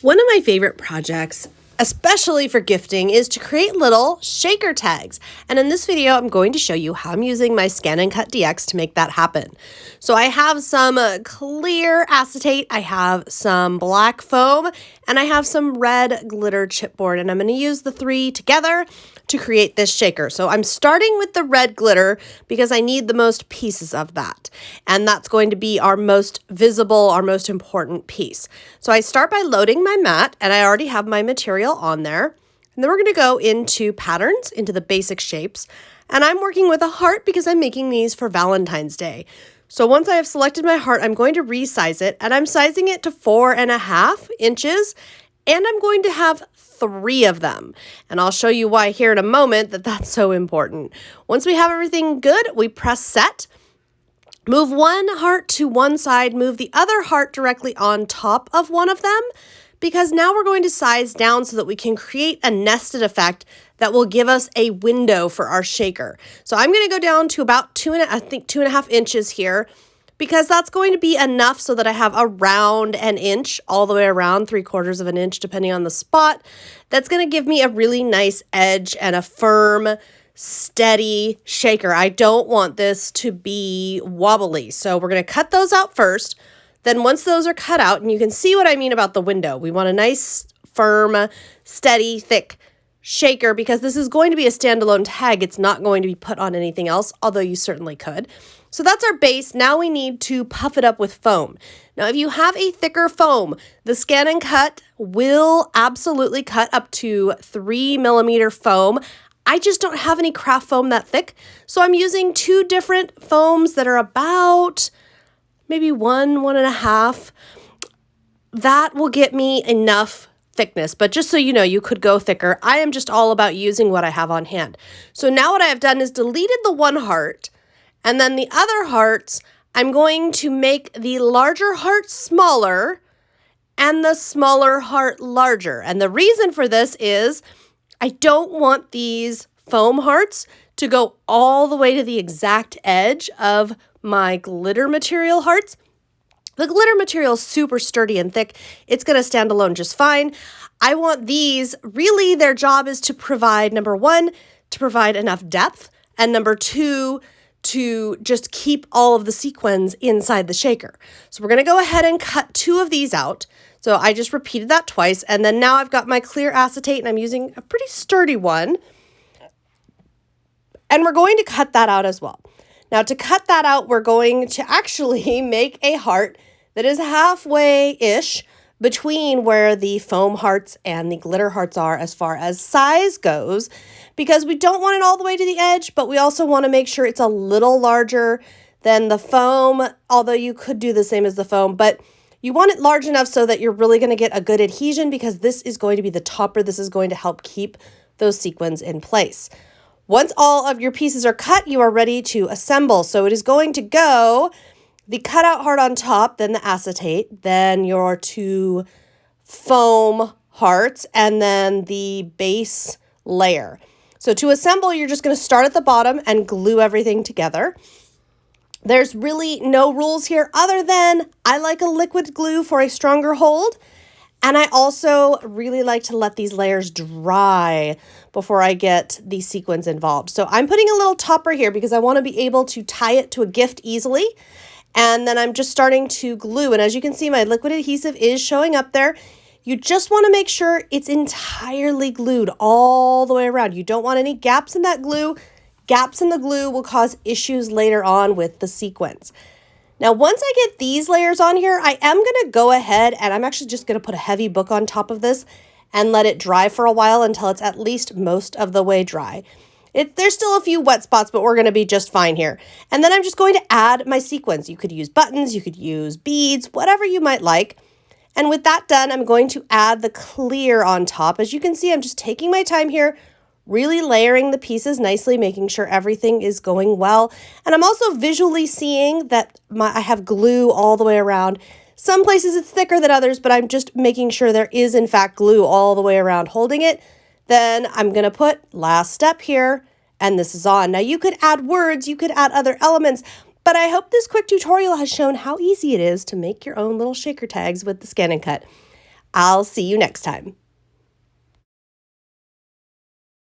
One of my favorite projects, especially for gifting, is to create little shaker tags. And in this video, I'm going to show you how I'm using my ScanNCutDX to make that happen. So I have some clear acetate, I have some black foam, and I have some red glitter chipboard. And I'm going to use the three together to create this shaker. So I'm starting with the red glitter because I need the most pieces of that. And that's going to be our most visible, our most important piece. So I start by loading my mat, and I already have my material on there. And then we're going to go into patterns, into the basic shapes. And I'm working with a heart because I'm making these for Valentine's Day. So once I have selected my heart, I'm going to resize it, and I'm sizing it to 4.5 inches. And I'm going to have 3 of them. And I'll show you why here in a moment that's so important. Once we have everything good, we press set. Move one heart to one side, move the other heart directly on top of one of them, because now we're going to size down so that we can create a nested effect that will give us a window for our shaker. So I'm going to go down to about 2.5 inches here, because that's going to be enough so that I have around an inch, all the way around 3/4 of an inch, depending on the spot. That's going to give me a really nice edge and a firm, steady shaker. I don't want this to be wobbly. So we're going to cut those out first. Then once those are cut out, and you can see what I mean about the window, we want a nice, firm, steady, thick shaker, because this is going to be a standalone tag. It's not going to be put on anything else, although you certainly could. So that's our base. Now we need to puff it up with foam. Now, if you have a thicker foam, the ScanNCut will absolutely cut up to 3mm foam. I just don't have any craft foam that thick, so I'm using 2 different foams that are about maybe 1.5. That will get me enough thickness, but just so you know, you could go thicker. I am just all about using what I have on hand. So now what I have done is deleted the one heart, and then the other hearts, I'm going to make the larger heart smaller and the smaller heart larger. And the reason for this is I don't want these foam hearts to go all the way to the exact edge of my glitter material hearts. The glitter material is super sturdy and thick. It's going to stand alone just fine. I want these, really their job is to provide, number 1, to provide enough depth, and number 2, to just keep all of the sequins inside the shaker. So we're going to go ahead and cut 2 of these out. So I just repeated that twice, and then now I've got my clear acetate, and I'm using a pretty sturdy one. And we're going to cut that out as well. Now to cut that out, we're going to actually make a heart that is halfway-ish between where the foam hearts and the glitter hearts are as far as size goes, because we don't want it all the way to the edge, but we also want to make sure it's a little larger than the foam, although you could do the same as the foam, but you want it large enough so that you're really going to get a good adhesion, because this is going to be the topper. This is going to help keep those sequins in place. Once all of your pieces are cut, you are ready to assemble. So it is going to go the cutout heart on top, then the acetate, then your 2 foam hearts, and then the base layer. So to assemble, you're just going to start at the bottom and glue everything together. There's really no rules here other than I like a liquid glue for a stronger hold. And I also really like to let these layers dry before I get the sequins involved. So I'm putting a little topper here because I want to be able to tie it to a gift easily. And then I'm just starting to glue. And as you can see, my liquid adhesive is showing up there. You just want to make sure it's entirely glued all the way around. You don't want any gaps in that glue. Gaps in the glue will cause issues later on with the sequins. Now, once I get these layers on here, I am going to go ahead and I'm actually just going to put a heavy book on top of this and let it dry for a while until it's at least most of the way dry. There's still a few wet spots, but we're going to be just fine here. And then I'm just going to add my sequins. You could use buttons, you could use beads, whatever you might like. And with that done, I'm going to add the clear on top. As you can see, I'm just taking my time here, really layering the pieces nicely, making sure everything is going well. And I'm also visually seeing that I have glue all the way around. Some places it's thicker than others, but I'm just making sure there is in fact glue all the way around holding it. Then I'm going to put last step here, and this is on. Now you could add words, you could add other elements, but I hope this quick tutorial has shown how easy it is to make your own little shaker tags with the ScanNCut. I'll see you next time.